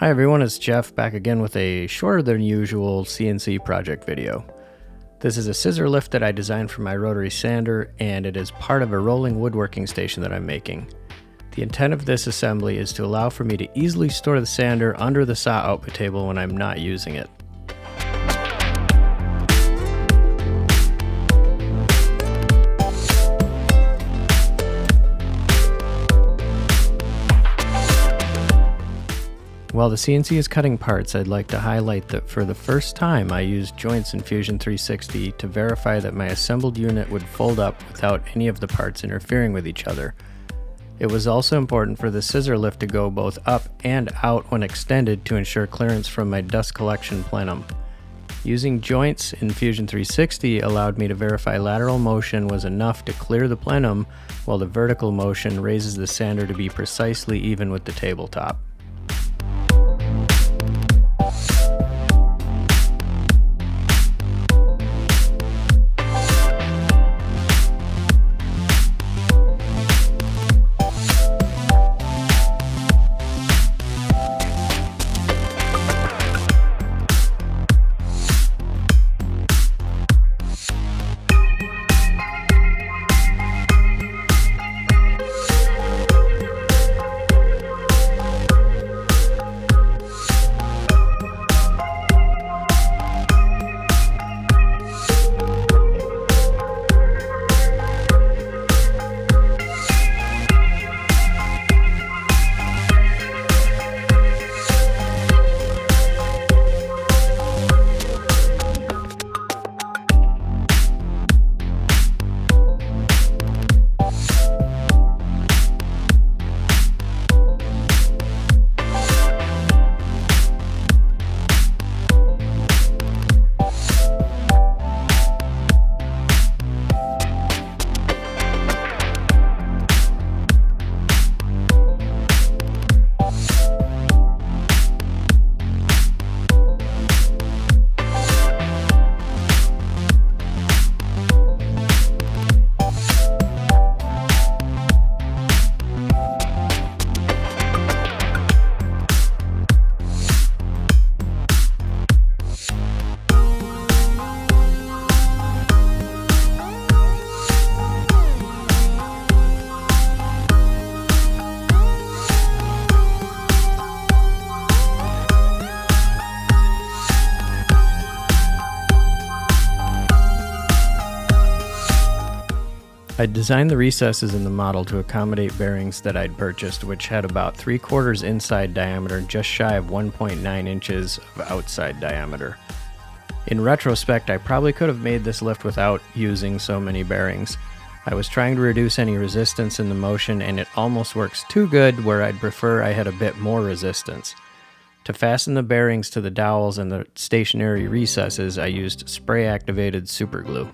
Hi everyone, it's Jeff back again with a shorter than usual CNC project video. This is a scissor lift that I designed for my rotary sander, and it is part of a rolling woodworking station that I'm making. The intent of this assembly is to allow for me to easily store the sander under the saw output table when I'm not using it. While the CNC is cutting parts, I'd like to highlight that for the first time I used joints in Fusion 360 to verify that my assembled unit would fold up without any of the parts interfering with each other. It was also important for the scissor lift to go both up and out when extended to ensure clearance from my dust collection plenum. Using joints in Fusion 360 allowed me to verify lateral motion was enough to clear the plenum, while the vertical motion raises the sander to be precisely even with the tabletop. I designed the recesses in the model to accommodate bearings that I'd purchased, which had about 3/4 inside diameter and just shy of 1.9 inches of outside diameter. In retrospect, I probably could have made this lift without using so many bearings. I was trying to reduce any resistance in the motion, and it almost works too good where I'd prefer I had a bit more resistance. To fasten the bearings to the dowels and the stationary recesses, I used spray-activated super glue.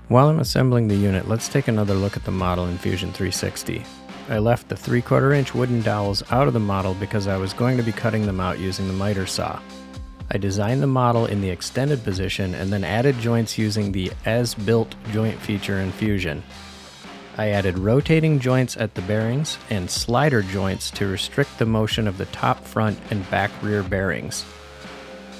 While I'm assembling the unit, let's take another look at the model in Fusion 360. I left the 3/4 inch wooden dowels out of the model because I was going to be cutting them out using the miter saw. I designed the model in the extended position and then added joints using the as-built joint feature in Fusion. I added rotating joints at the bearings and slider joints to restrict the motion of the top, front, and back rear bearings.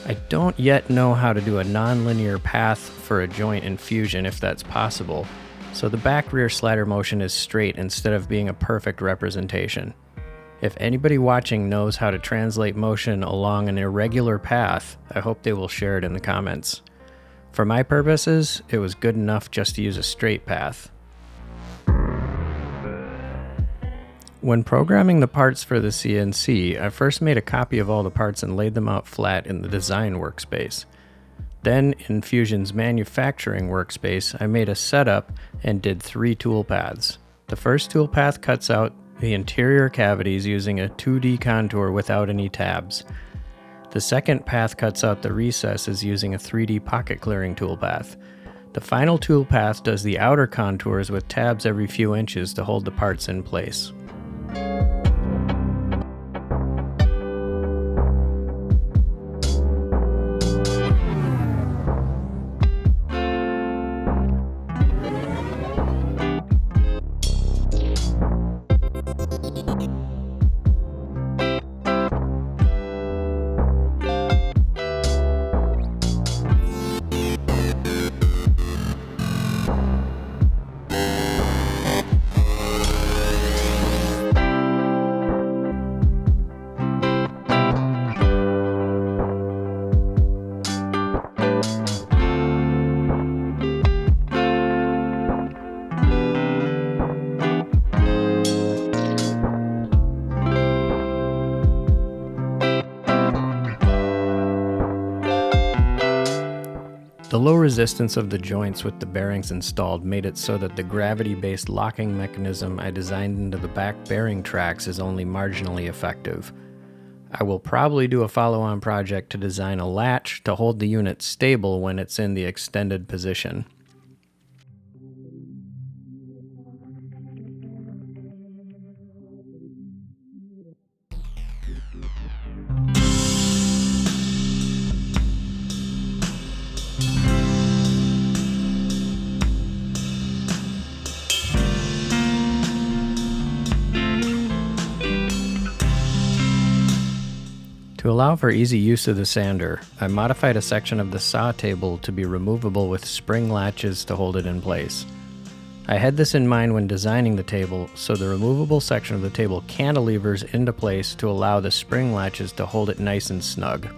I don't yet know how to do a non-linear path for a joint in Fusion if that's possible, so the back rear slider motion is straight instead of being a perfect representation. If anybody watching knows how to translate motion along an irregular path, I hope they will share it in the comments. For my purposes, it was good enough just to use a straight path. When programming the parts for the CNC, I first made a copy of all the parts and laid them out flat in the design workspace. Then, in Fusion's manufacturing workspace, I made a setup and did 3 toolpaths. The first toolpath cuts out the interior cavities using a 2D contour without any tabs. The second path cuts out the recesses using a 3D pocket clearing toolpath. The final toolpath does the outer contours with tabs every few inches to hold the parts in place. The low resistance of the joints with the bearings installed made it so that the gravity-based locking mechanism I designed into the back bearing tracks is only marginally effective. I will probably do a follow-on project to design a latch to hold the unit stable when it's in the extended position. To allow for easy use of the sander, I modified a section of the saw table to be removable with spring latches to hold it in place. I had this in mind when designing the table, so the removable section of the table cantilevers into place to allow the spring latches to hold it nice and snug.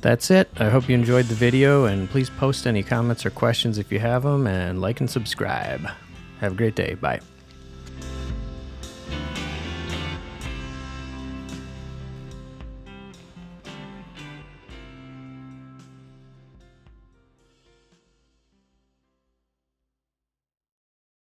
That's it. I hope you enjoyed the video, and please post any comments or questions if you have them, and like and subscribe. Have a great day. Bye.